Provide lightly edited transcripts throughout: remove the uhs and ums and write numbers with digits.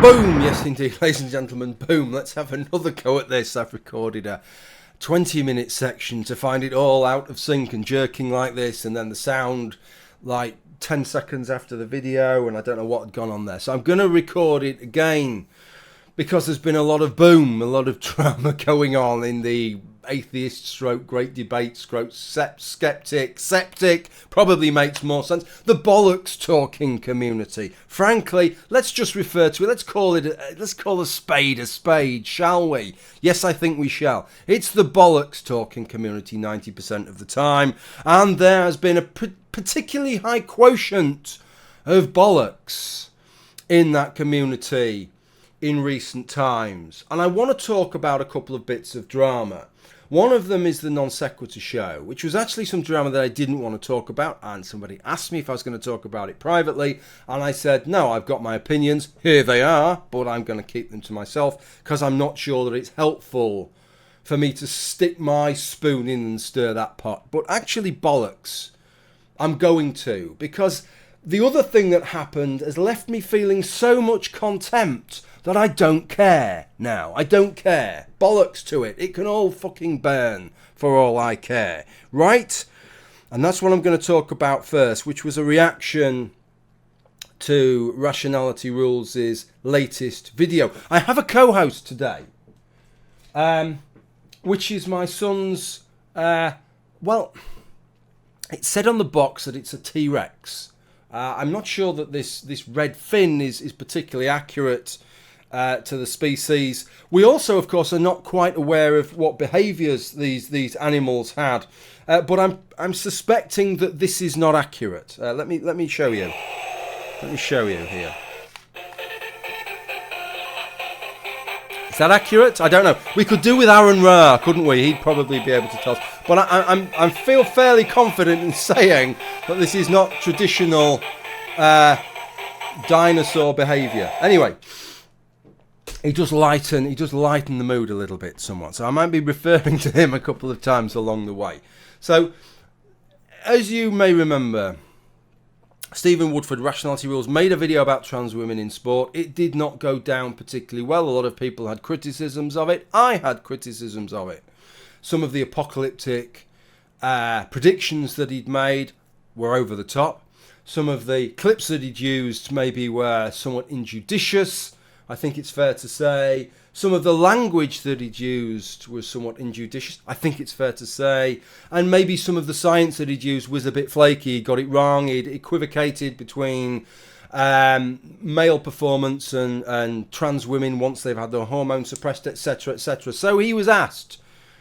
Boom! Yes, indeed, ladies and gentlemen, boom. Let's have another go at this. I've recorded a 20-minute section to find it all out of sync and jerking like this, and then the sound like 10 seconds after the video, and I don't know what had gone on there. So I'm going to record it again because there's been a lot of boom, a lot of drama going on in the atheist stroke great debate stroke septic probably makes more sense, the bollocks talking community. Frankly, let's just refer to it, let's call a spade, shall we? Yes, I think we shall. It's the bollocks talking community 90% of the time, and there has been a particularly high quotient of bollocks in that community in recent times, and I want to talk about a couple of bits of drama. One of them is the NonSequitur Show, which was actually some drama that I didn't want to talk about, and somebody asked me if I was going to talk about it privately, and I said, no, I've got my opinions, here they are, but I'm going to keep them to myself, because I'm not sure that it's helpful for me to stick my spoon in and stir that pot. But actually, bollocks, I'm going to, because the other thing that happened has left me feeling so much contempt that I don't care now. I don't care. Bollocks to it. It can all fucking burn for all I care. Right? And that's what I'm going to talk about first, which was a reaction to Rationality Rules' latest video. I have a co-host today, which is my son's, well, it said on the box that it's a T-Rex. I'm not sure that this red fin is particularly accurate to the species. We also, of course, are not quite aware of what behaviours these animals had, but I'm suspecting that this is not accurate. Let me show you. Let me show you here. Is that accurate? I don't know. We could do with Aaron Ra, couldn't we? He'd probably be able to tell us. But I feel fairly confident in saying that this is not traditional dinosaur behaviour. Anyway. He does lighten the mood a little bit somewhat. So I might be referring to him a couple of times along the way. So, as you may remember, Stephen Woodford, Rationality Rules, made a video about trans women in sport. It did not go down particularly well. A lot of people had criticisms of it. I had criticisms of it. Some of the apocalyptic predictions that he'd made were over the top. Some of the clips that he'd used maybe were somewhat injudicious, I think it's fair to say. Some of the language that he'd used was somewhat injudicious, I think it's fair to say. And maybe some of the science that he'd used was a bit flaky. He got it wrong. He'd equivocated between male performance and trans women once they've had their hormones suppressed, etc., etc. So he was asked,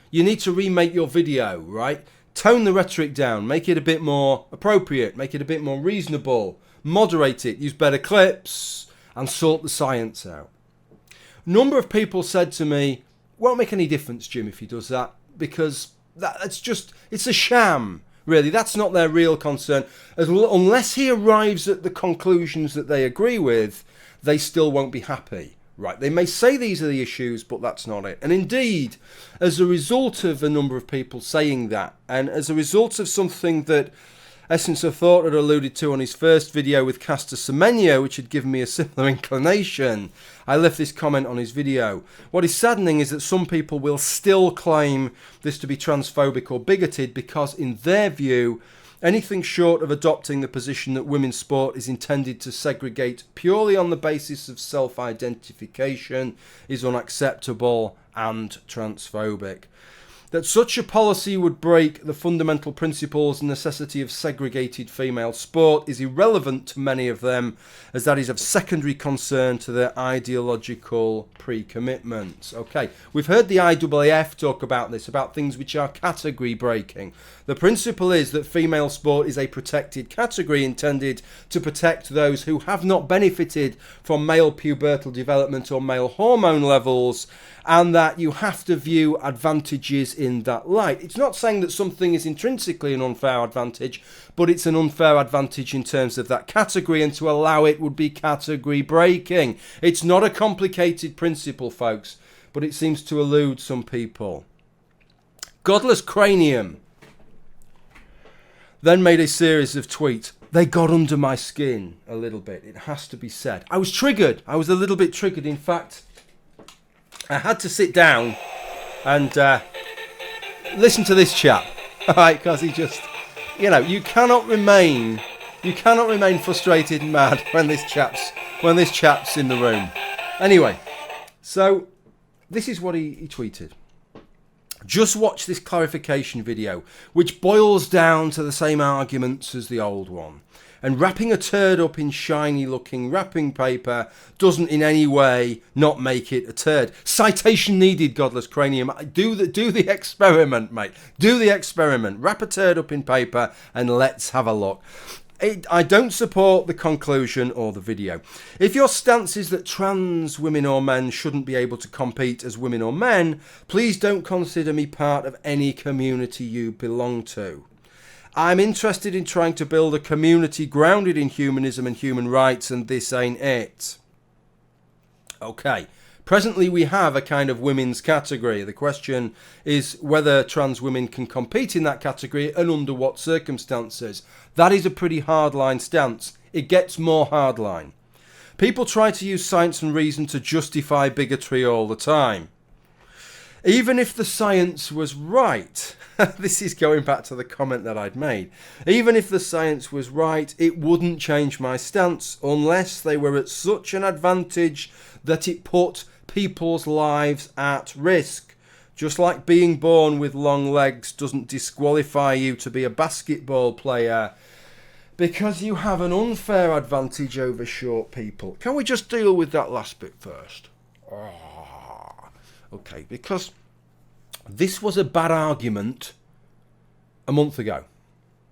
you need to remake your video, right? Tone the rhetoric down. Make it a bit more appropriate. Make it a bit more reasonable. Moderate it. Use better clips. And sort the science out. A number of people said to me, won't make any difference, Jim, if he does that, because it's a sham, really. That's not their real concern. Unless he arrives at the conclusions that they agree with, they still won't be happy. Right? They may say these are the issues, but that's not it. And indeed, as a result of a number of people saying that, and as a result of something that Essence of Thought had alluded to on his first video with Caster Semenya, which had given me a similar inclination, I left this comment on his video. What is saddening is that some people will still claim this to be transphobic or bigoted because, in their view, anything short of adopting the position that women's sport is intended to segregate purely on the basis of self-identification is unacceptable and transphobic. That such a policy would break the fundamental principles and necessity of segregated female sport is irrelevant to many of them, as that is of secondary concern to their ideological pre-commitments. Okay, we've heard the IAAF talk about this, about things which are category breaking. The principle is that female sport is a protected category intended to protect those who have not benefited from male pubertal development or male hormone levels, and that you have to view advantages in that light. It's not saying that something is intrinsically an unfair advantage, but it's an unfair advantage in terms of that category, and to allow it would be category breaking. It's not a complicated principle, folks, but it seems to elude some people. Godless Cranium then made a series of tweets. they got under my skin a little bit. It has to be said. I was triggered. I was a little bit triggered. In fact, I had to sit down and listen to this chap, right? Because he just, you cannot remain frustrated and mad when this chap's in the room. Anyway, so this is what he tweeted. Just watch this clarification video, which boils down to the same arguments as the old one. And wrapping a turd up in shiny looking wrapping paper doesn't in any way not make it a turd. Citation needed, godless cranium. Do the experiment, mate. Do the experiment. Wrap a turd up in paper and let's have a look. I don't support the conclusion or the video. If your stance is that trans women or men shouldn't be able to compete as women or men, please don't consider me part of any community you belong to. I'm interested in trying to build a community grounded in humanism and human rights, and this ain't it. Okay. Presently, we have a kind of women's category. The question is whether trans women can compete in that category and under what circumstances. That is a pretty hardline stance. It gets more hardline. People try to use science and reason to justify bigotry all the time. Even if the science was right, this is going back to the comment that I'd made. Even if the science was right, it wouldn't change my stance unless they were at such an advantage that it put people's lives at risk. Just like being born with long legs doesn't disqualify you to be a basketball player because you have an unfair advantage over short people. Can we just deal with that last bit first? Okay, because this was a bad argument a month ago.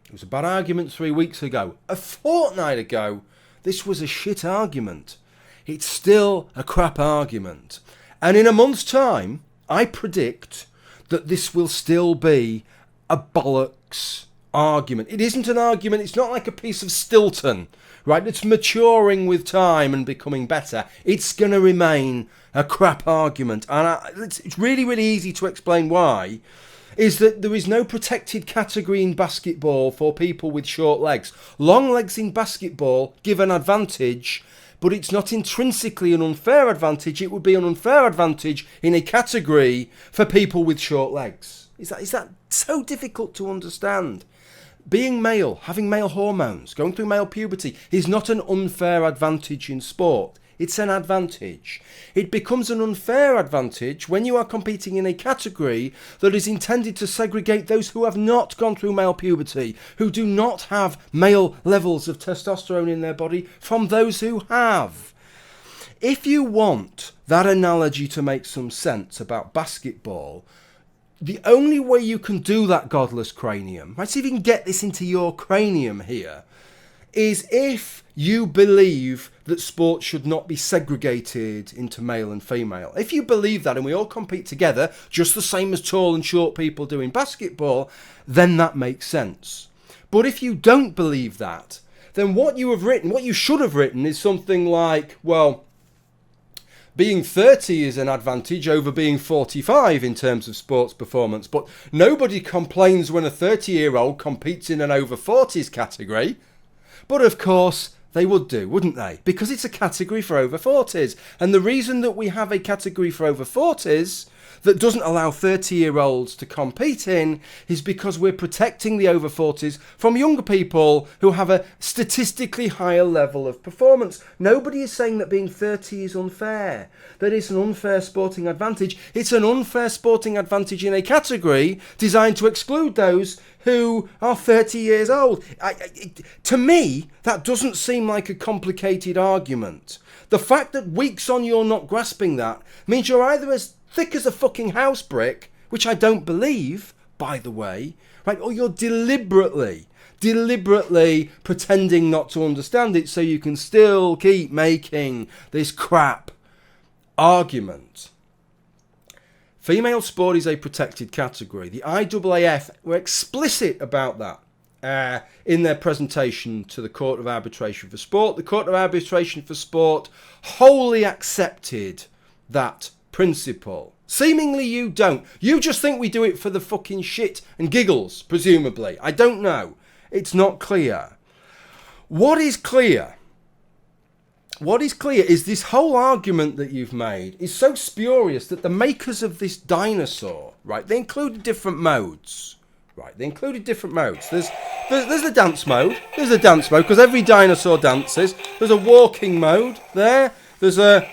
It was a bad argument 3 weeks ago. A fortnight ago, this was a shit argument. It's still a crap argument. And in a month's time, I predict that this will still be a bollocks argument. It isn't an argument. It's not like a piece of Stilton, right? It's maturing with time and becoming better. It's going to remain a crap argument. And it's really, really easy to explain why. Is that there is no protected category in basketball for people with short legs. Long legs in basketball give an advantage, but it's not intrinsically an unfair advantage. It would be an unfair advantage in a category for people with short legs. Is that so difficult to understand? Being male, having male hormones, going through male puberty is not an unfair advantage in sport. It's an advantage. It becomes an unfair advantage when you are competing in a category that is intended to segregate those who have not gone through male puberty, who do not have male levels of testosterone in their body, from those who have. If you want that analogy to make some sense about basketball, the only way you can do that, godless cranium, let's see if you can get this into your cranium here, is if you believe that sport should not be segregated into male and female. If you believe that and we all compete together, just the same as tall and short people do in basketball, then that makes sense. But if you don't believe that, then what you should have written is something like, well, being 30 is an advantage over being 45 in terms of sports performance, but nobody complains when a 30-year-old competes in an over 40s category. But of course, they would do, wouldn't they? Because it's a category for over 40s. And the reason that we have a category for over 40s that doesn't allow 30-year-olds to compete in is because we're protecting the over 40s from younger people who have a statistically higher level of performance. Nobody is saying that being 30 is unfair, that it's an unfair sporting advantage. It's an unfair sporting advantage in a category designed to exclude those who are 30 years old. To me, that doesn't seem like a complicated argument. The fact that weeks on you're not grasping that means you're either as thick as a fucking house brick, which I don't believe, by the way, right? Or you're deliberately pretending not to understand it so you can still keep making this crap argument. Female sport is a protected category. The IAAF were explicit about that in their presentation to the Court of Arbitration for Sport. The Court of Arbitration for Sport wholly accepted that principle. Seemingly you don't. You just think we do it for the fucking shit and giggles, presumably. I don't know. It's not clear. What is clear is this whole argument that you've made is so spurious that the makers of this dinosaur, right, they included different modes. Right, they included different modes. There's the dance mode. There's a dance mode because every dinosaur dances. There's a walking mode there. There's a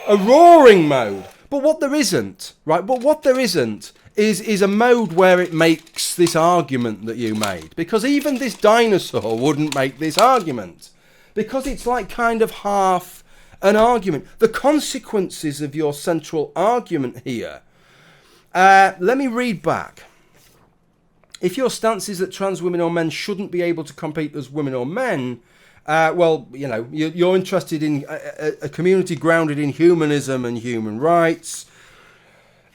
roaring mode. But what there isn't, right? But what there isn't is a mode where it makes this argument that you made. Because even this dinosaur wouldn't make this argument. Because it's like kind of half an argument. The consequences of your central argument here. Let me read back. If your stance is that trans women or men shouldn't be able to compete as women or men, well, you know, you're interested in a community grounded in humanism and human rights,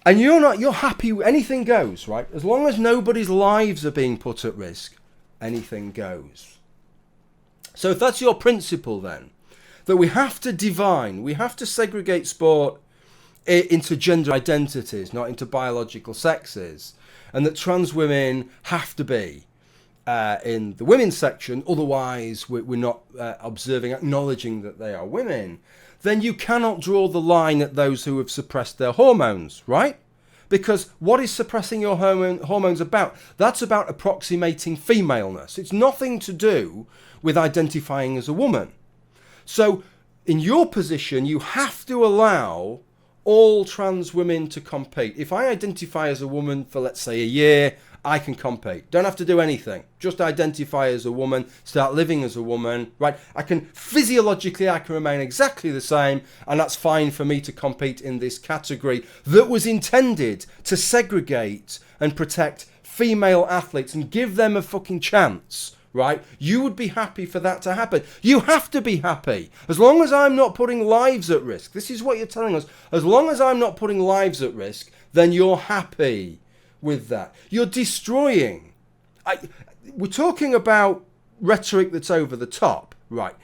and you're happy, anything goes, right? As long as nobody's lives are being put at risk, anything goes. So if that's your principle then, that we have to segregate sport into gender identities, not into biological sexes, and that trans women have to be in the women's section, otherwise we're not acknowledging that they are women, then you cannot draw the line at those who have suppressed their hormones, right? Because what is suppressing your hormones about? That's about approximating femaleness. It's nothing to do with identifying as a woman. So in your position, you have to allow all trans women to compete. If I identify as a woman for, let's say, a year, I can compete. Don't have to do anything. Just identify as a woman, start living as a woman, right? I can remain exactly the same, and that's fine for me to compete in this category that was intended to segregate and protect female athletes and give them a fucking chance. Right? You would be happy for that to happen. You have to be happy. As long as I'm not putting lives at risk. This is what you're telling us. As long as I'm not putting lives at risk, then you're happy with that. You're destroying. We're talking about rhetoric that's over the top. Right.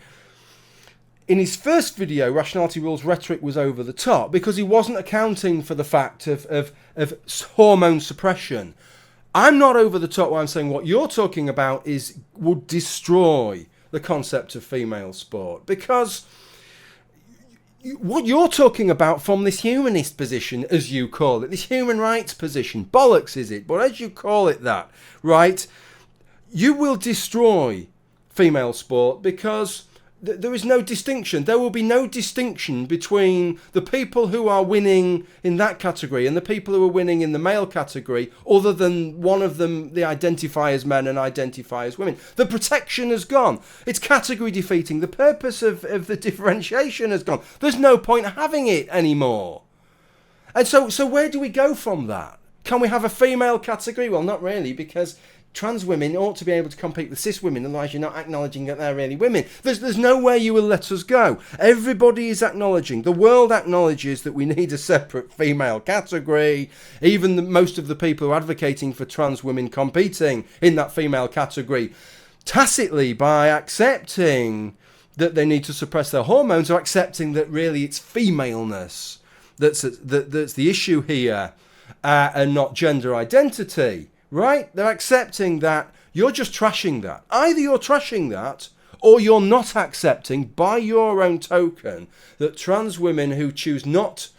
In his first video, Rationality Rules, rhetoric was over the top because he wasn't accounting for the fact of hormone suppression. I'm not over the top when I'm saying what you're talking about would destroy the concept of female sport, because what you're talking about from this humanist position, as you call it, this human rights position, bollocks is it, but as you call it that, right, you will destroy female sport because there is no distinction. There will be no distinction between the people who are winning in that category and the people who are winning in the male category, other than one of them, they identify as men and identify as women. The protection has gone. It's category defeating. The purpose of the differentiation has gone. There's no point having it anymore. And so where do we go from that? Can we have a female category? Well, not really, because trans women ought to be able to compete with cis women, otherwise you're not acknowledging that they're really women. There's nowhere you will let us go. Everybody is acknowledging, the world acknowledges that we need a separate female category. Even most of the people who are advocating for trans women competing in that female category, tacitly, by accepting that they need to suppress their hormones, are accepting that really it's femaleness that's the issue here, and not gender identity. Right? They're accepting that you're just trashing that. Either you're trashing that, or you're not accepting, by your own token, that trans women who choose not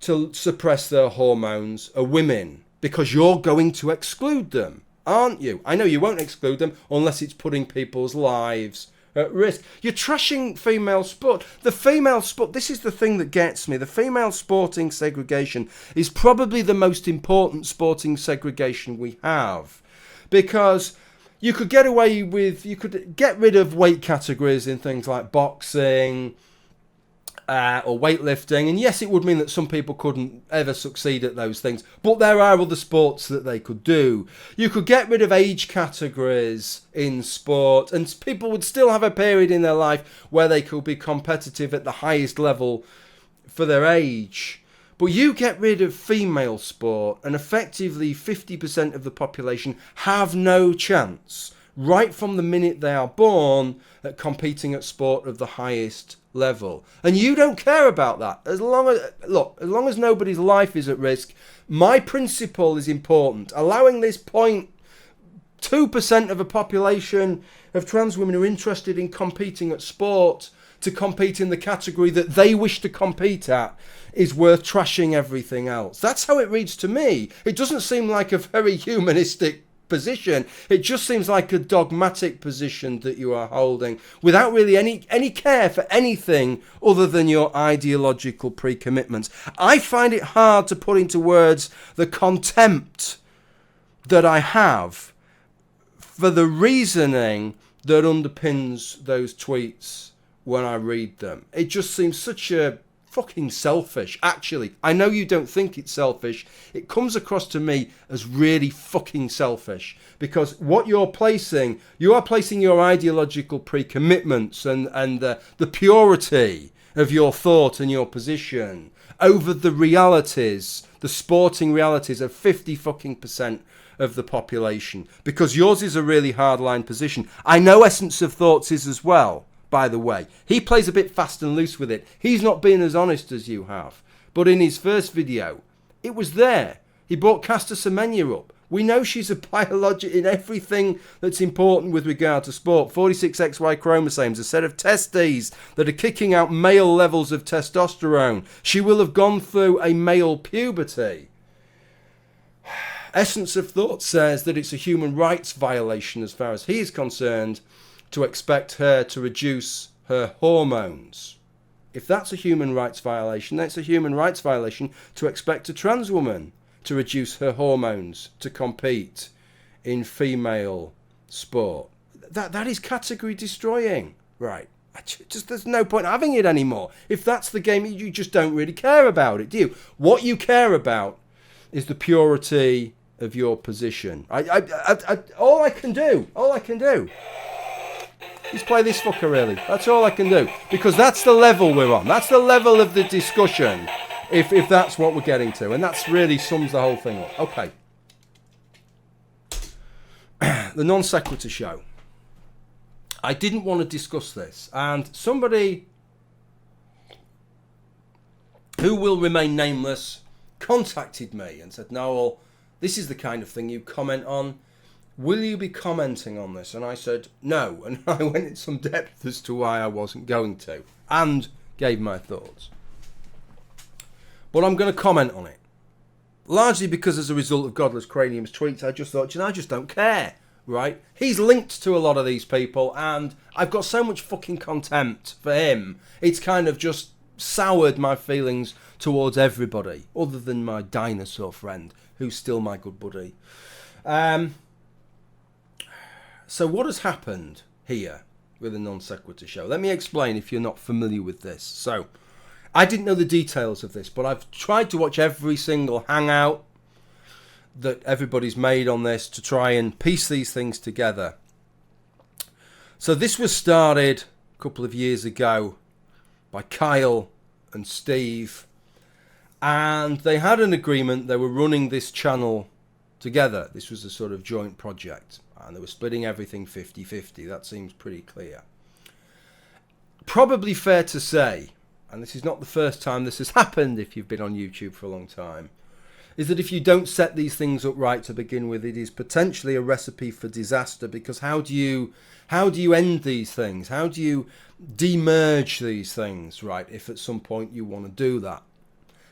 to suppress their hormones are women, because you're going to exclude them, aren't you? I know you won't exclude them unless it's putting people's lives at risk. You're trashing female sport. The female sport, this is the thing that gets me. The female sporting segregation is probably the most important sporting segregation we have, because you could get rid of weight categories in things like boxing or weightlifting, and yes, it would mean that some people couldn't ever succeed at those things, but there are other sports that they could do. You could get rid of age categories in sport, and people would still have a period in their life where they could be competitive at the highest level for their age. But you get rid of female sport, and effectively 50% of the population have no chance, right from the minute they are born, at competing at sport of the highest level. And you don't care about that. As long as nobody's life is at risk, my principle is important. Allowing this point 2% of a population of trans women who are interested in competing at sport to compete in the category that they wish to compete at is worth trashing everything else. That's how it reads to me. It doesn't seem like a very humanistic position. It just seems like a dogmatic position that you are holding without really any care for anything other than your ideological pre-commitments. I find it hard to put into words the contempt that I have for the reasoning that underpins those tweets when I read them. It just seems such a fucking selfish. Actually, I know you don't think it's selfish. It comes across to me as really fucking selfish, because what you are placing your ideological pre-commitments and the purity of your thought and your position over the realities, the sporting realities of 50 fucking percent of the population, because yours is a really hardline position. I know Essence of Thoughts is as well, by the way. He plays a bit fast and loose with it. He's not being as honest as you have. But in his first video, it was there. He brought Caster Semenya up. We know she's a biologic in everything that's important with regard to sport. 46XY chromosomes, a set of testes that are kicking out male levels of testosterone. She will have gone through a male puberty. Essence of Thought says that it's a human rights violation as far as he is concerned to expect her to reduce her hormones. If that's a human rights violation, then it's a human rights violation to expect a trans woman to reduce her hormones to compete in female sport. That is category destroying, right? There's no point having it anymore. If that's the game, you just don't really care about it, do you? What you care about is the purity of your position. All I can do is play this fucker, really. That's all I can do, because that's the level we're on. That's the level of the discussion, if that's what we're getting to, and that's really sums the whole thing up. Okay. The NonSequitur Show. I didn't want to discuss this, and somebody who will remain nameless contacted me and said, Noel, this is the kind of thing you comment on. Will you be commenting on this? And I said, no. And I went in some depth as to why I wasn't going to, and gave my thoughts. But I'm going to comment on it. Largely because as a result of Godless Cranium's tweets, I just thought, I just don't care, right? He's linked to a lot of these people, and I've got so much fucking contempt for him. It's kind of just soured my feelings towards everybody, other than my dinosaur friend, who's still my good buddy. So what has happened here with the NonSequitur Show? Let me explain if you're not familiar with this. So, I didn't know the details of this, but I've tried to watch every single hangout that everybody's made on this to try and piece these things together. So this was started a couple of years ago by Kyle and Steve, and they had an agreement. They were running this channel together. This was a sort of joint project, and they were splitting everything 50-50. That seems pretty clear. Probably fair to say, and this is not the first time this has happened if you've been on YouTube for a long time, is that if you don't set these things up right to begin with, it is potentially a recipe for disaster, because how do you end these things? How do you demerge these things, right, if at some point you want to do that?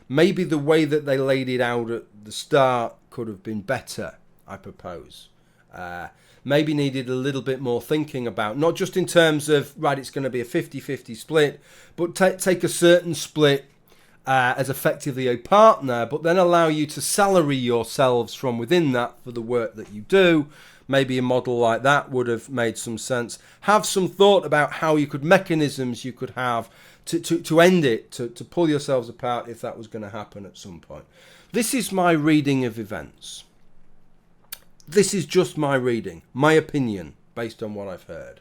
Maybe the way that they laid it out at the start could have been better, I propose. Maybe needed a little bit more thinking about, not just in terms of, right, it's going to be a 50-50 split, but take a certain split as effectively a partner, but then allow you to salary yourselves from within that for the work that you do. Maybe a model like that would have made some sense. Have some thought about how you could, mechanisms you could have to end it, to pull yourselves apart if that was going to happen at some point. This is my reading of events. This is just my reading, my opinion, based on what I've heard.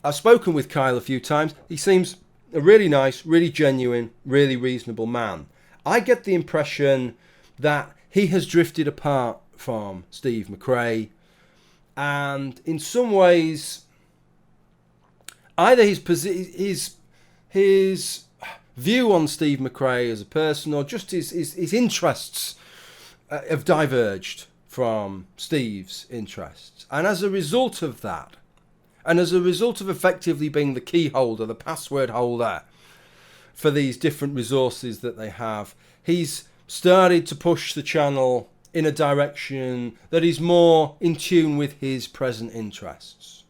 I've spoken with Kyle a few times. He seems a really nice, really genuine, really reasonable man. I get the impression that he has drifted apart from Steve McRae, and in some ways, either his view on Steve McRae as a person, or just his interests have diverged from Steve's interests. And as a result of that, and as a result of effectively being the key holder, the password holder for these different resources that they have, he's started to push the channel in a direction that is more in tune with his present interests.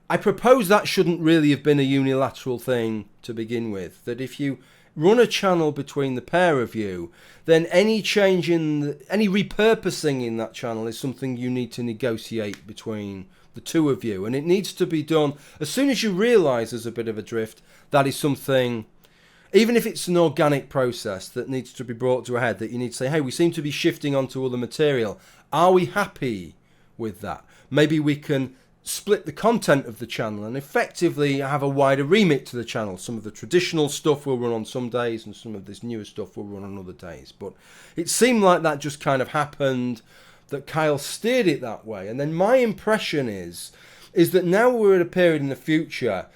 I propose that shouldn't really have been a unilateral thing to begin with, that if you run a channel between the pair of you, then any change in, any repurposing in that channel is something you need to negotiate between the two of you. And it needs to be done as soon as you realise there's a bit of a drift. That is something, even if it's an organic process that needs to be brought to a head, that you need to say, hey, we seem to be shifting onto other material. Are we happy with that? Maybe we can split the content of the channel and effectively have a wider remit to the channel. Some of the traditional stuff will run on some days and some of this newer stuff will run on other days. But it seemed like that just kind of happened, that Kyle steered it that way. And then my impression is that now we're at a period in the future,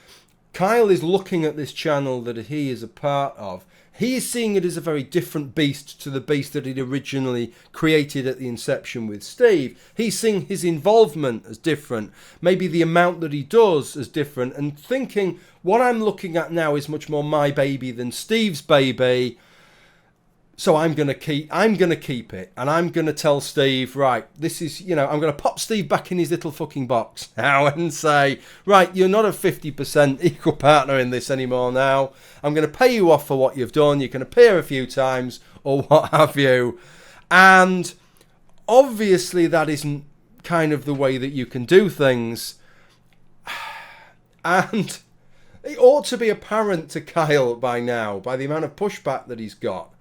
Kyle is looking at this channel that he is a part of. He is seeing it as a very different beast to the beast that he'd originally created at the inception with Steve. He's seeing his involvement as different, maybe the amount that he does as different, and thinking what I'm looking at now is much more my baby than Steve's baby. So I'm gonna keep it, and I'm gonna tell Steve, right, this is, I'm gonna pop Steve back in his little fucking box now and say, right, you're not a 50% equal partner in this anymore now. I'm gonna pay you off for what you've done. You can appear a few times or what have you, and obviously that isn't kind of the way that you can do things, and it ought to be apparent to Kyle by now, by the amount of pushback that he's got,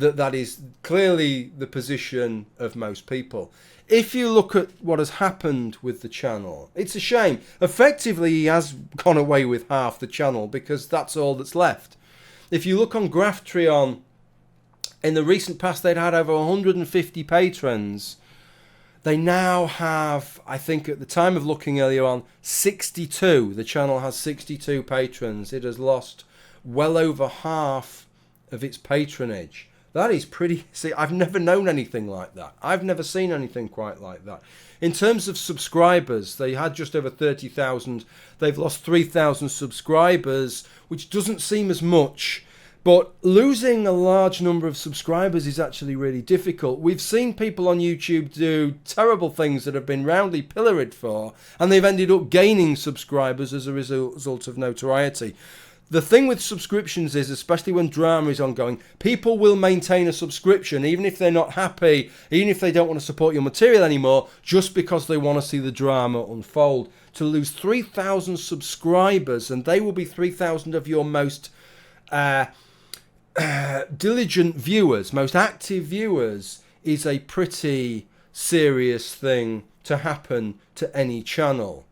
that is clearly the position of most people. If you look at what has happened with the channel, it's a shame. Effectively, he has gone away with half the channel because that's all that's left. If you look on Graphtreon, in the recent past, they'd had over 150 patrons. They now have, I think at the time of looking earlier on, 62. The channel has 62 patrons. It has lost well over half of its patronage. That is pretty... See, I've never known anything like that. I've never seen anything quite like that. In terms of subscribers, they had just over 30,000. They've lost 3,000 subscribers, which doesn't seem as much. But losing a large number of subscribers is actually really difficult. We've seen people on YouTube do terrible things that have been roundly pilloried for, and they've ended up gaining subscribers as a result of notoriety. The thing with subscriptions is, especially when drama is ongoing, people will maintain a subscription even if they're not happy, even if they don't want to support your material anymore, just because they want to see the drama unfold. To lose 3,000 subscribers, and they will be 3,000 of your most diligent viewers, most active viewers, is a pretty serious thing to happen to any channel,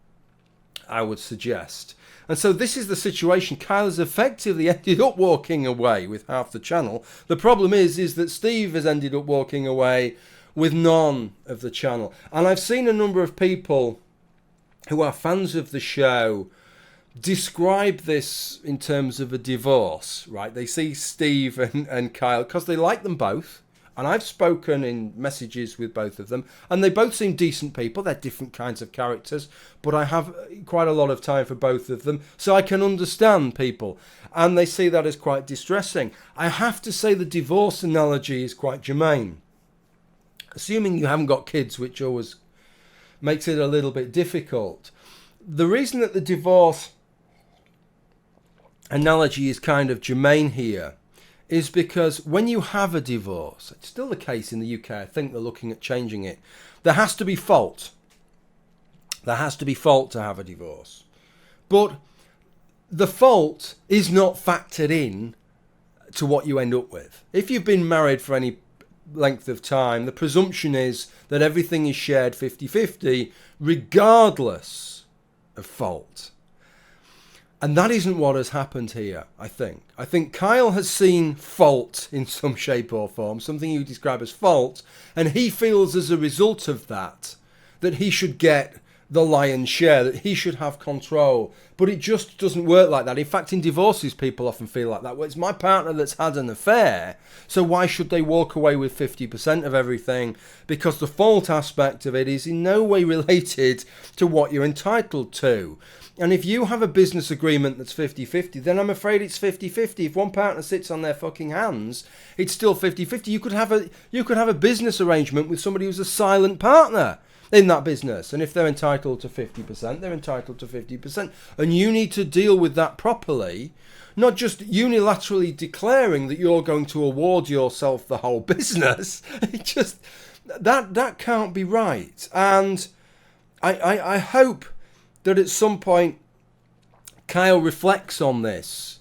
I would suggest. And so this is the situation. Kyle has effectively ended up walking away with half the channel. The problem is that Steve has ended up walking away with none of the channel. And I've seen a number of people who are fans of the show describe this in terms of a divorce, right? They see Steve and Kyle because they like them both. And I've spoken in messages with both of them, and they both seem decent people. They're different kinds of characters, but I have quite a lot of time for both of them, so I can understand people. And they see that as quite distressing. I have to say the divorce analogy is quite germane. Assuming you haven't got kids, which always makes it a little bit difficult. The reason that the divorce analogy is kind of germane here is because when you have a divorce, it's still the case in the UK, I think they're looking at changing it, there has to be fault. There has to be fault to have a divorce. But the fault is not factored in to what you end up with. If you've been married for any length of time, the presumption is that everything is shared 50-50, regardless of fault. And that isn't what has happened here, I think. I think Kyle has seen fault in some shape or form, something you describe as fault, and he feels as a result of that he should get the lion's share, that he should have control. But it just doesn't work like that. In fact, in divorces, people often feel like that. Well, it's my partner that's had an affair, so why should they walk away with 50% of everything? Because the fault aspect of it is in no way related to what you're entitled to. And if you have a business agreement that's 50-50, then I'm afraid it's 50-50. If one partner sits on their fucking hands, it's still 50-50. You could have a business arrangement with somebody who's a silent partner in that business. And if they're entitled to 50%, they're entitled to 50%. And you need to deal with that properly, not just unilaterally declaring that you're going to award yourself the whole business. It just, that can't be right. And I hope that at some point Kyle reflects on this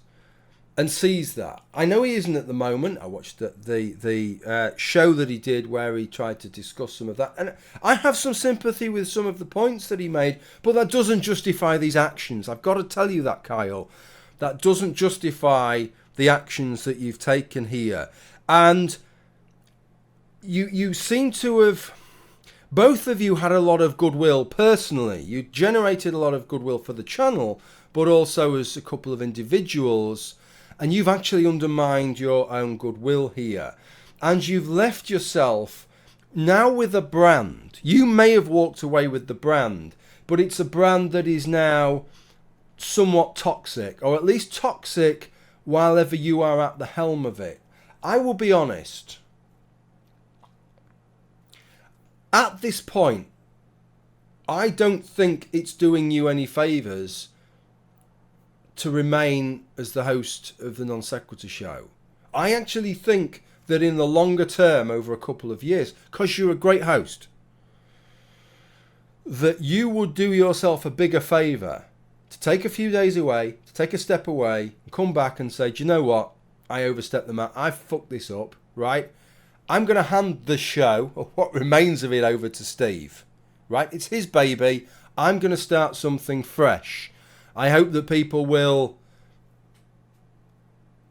and sees that. I know he isn't at the moment. I watched the show that he did where he tried to discuss some of that. And I have some sympathy with some of the points that he made, but that doesn't justify these actions. I've got to tell you that, Kyle. That doesn't justify the actions that you've taken here. And you seem to have... Both of you had a lot of goodwill personally. You generated a lot of goodwill for the channel, but also as a couple of individuals. And you've actually undermined your own goodwill here. And you've left yourself now with a brand. You may have walked away with the brand, but it's a brand that is now somewhat toxic, or at least toxic while ever you are at the helm of it. I will be honest. At this point, I don't think it's doing you any favours to remain as the host of the NonSequitur Show. I actually think that in the longer term, over a couple of years, because you're a great host, that you would do yourself a bigger favour to take a few days away, to take a step away, and come back and say, do you know what? I overstepped the mark. I fucked this up, right? I'm going to hand the show, or what remains of it, over to Steve, right? It's his baby. I'm going to start something fresh. I hope that people will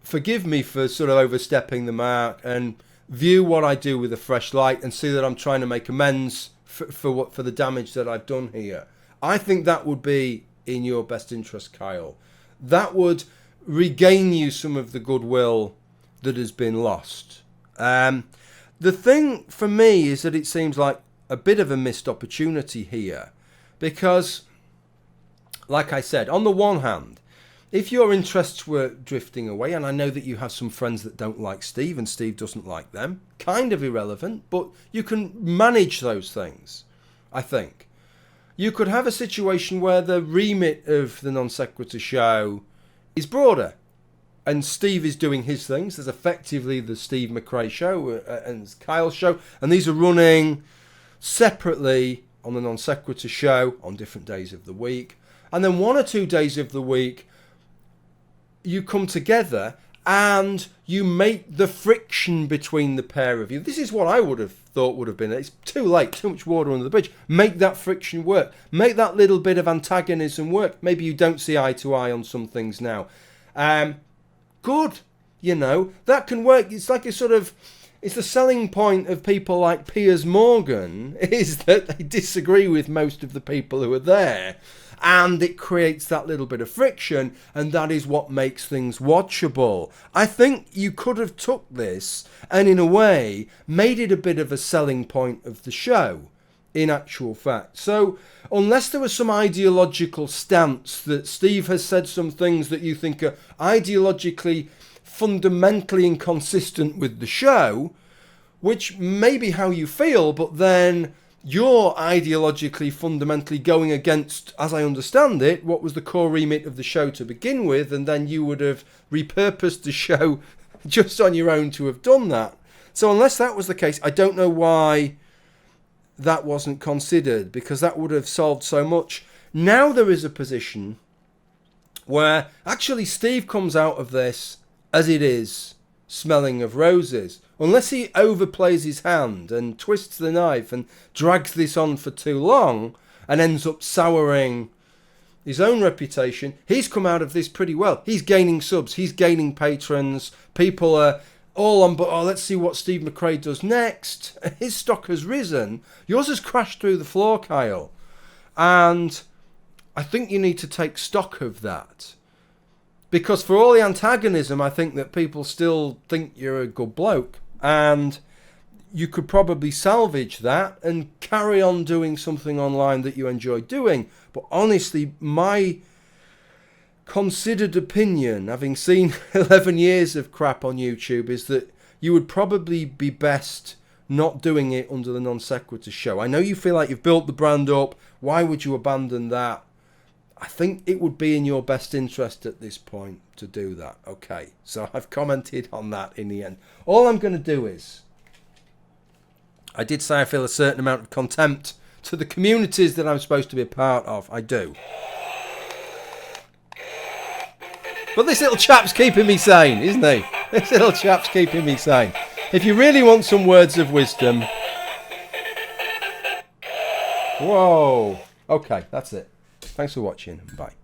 forgive me for sort of overstepping the mark and view what I do with a fresh light and see that I'm trying to make amends for the damage that I've done here. I think that would be in your best interest, Kyle. That would regain you some of the goodwill that has been lost. The thing for me is that it seems like a bit of a missed opportunity here because, like I said, on the one hand, if your interests were drifting away, and I know that you have some friends that don't like Steve and Steve doesn't like them, kind of irrelevant, but you can manage those things, I think. You could have a situation where the remit of the NonSequitur Show is broader. And Steve is doing his things. There's effectively the Steve McRae Show and Kyle's show. And these are running separately on the NonSequitur Show on different days of the week. And then 1 or 2 days of the week, you come together and you make the friction between the pair of you. This is what I would have thought would have been. It's too late, too much water under the bridge. Make that friction work. Make that little bit of antagonism work. Maybe you don't see eye to eye on some things now. Good, you know, that can work. It's like it's the selling point of people like Piers Morgan is that they disagree with most of the people who are there, and it creates that little bit of friction, and that is what makes things watchable. I think you could have took this and in a way made it a bit of a selling point of the show, in actual fact. So unless there was some ideological stance that Steve has said some things that you think are ideologically fundamentally inconsistent with the show, which may be how you feel, but then you're ideologically fundamentally going against, as I understand it, what was the core remit of the show to begin with, and then you would have repurposed the show just on your own to have done that. So unless that was the case, I don't know why that wasn't considered, because that would have solved so much. Now there is a position where actually Steve comes out of this as it is, smelling of roses. Unless he overplays his hand and twists the knife and drags this on for too long and ends up souring his own reputation, he's come out of this pretty well. He's gaining subs, he's gaining patrons, people are all on, but let's see what Steve McRae does next. His stock has risen. Yours has crashed through the floor, Kyle. And I think you need to take stock of that. Because for all the antagonism, I think that people still think you're a good bloke. And you could probably salvage that and carry on doing something online that you enjoy doing. But honestly, my considered opinion, having seen 11 years of crap on YouTube, is that you would probably be best not doing it under the NonSequitur Show. I know you feel like you've built the brand up. Why would you abandon that? I think it would be in your best interest at this point to do that. Okay, so I've commented on that in the end. All I'm going to do is, I did say I feel a certain amount of contempt to the communities that I'm supposed to be a part of. I do. But this little chap's keeping me sane, isn't he? This little chap's keeping me sane. If you really want some words of wisdom... Whoa. Okay, that's it. Thanks for watching. Bye.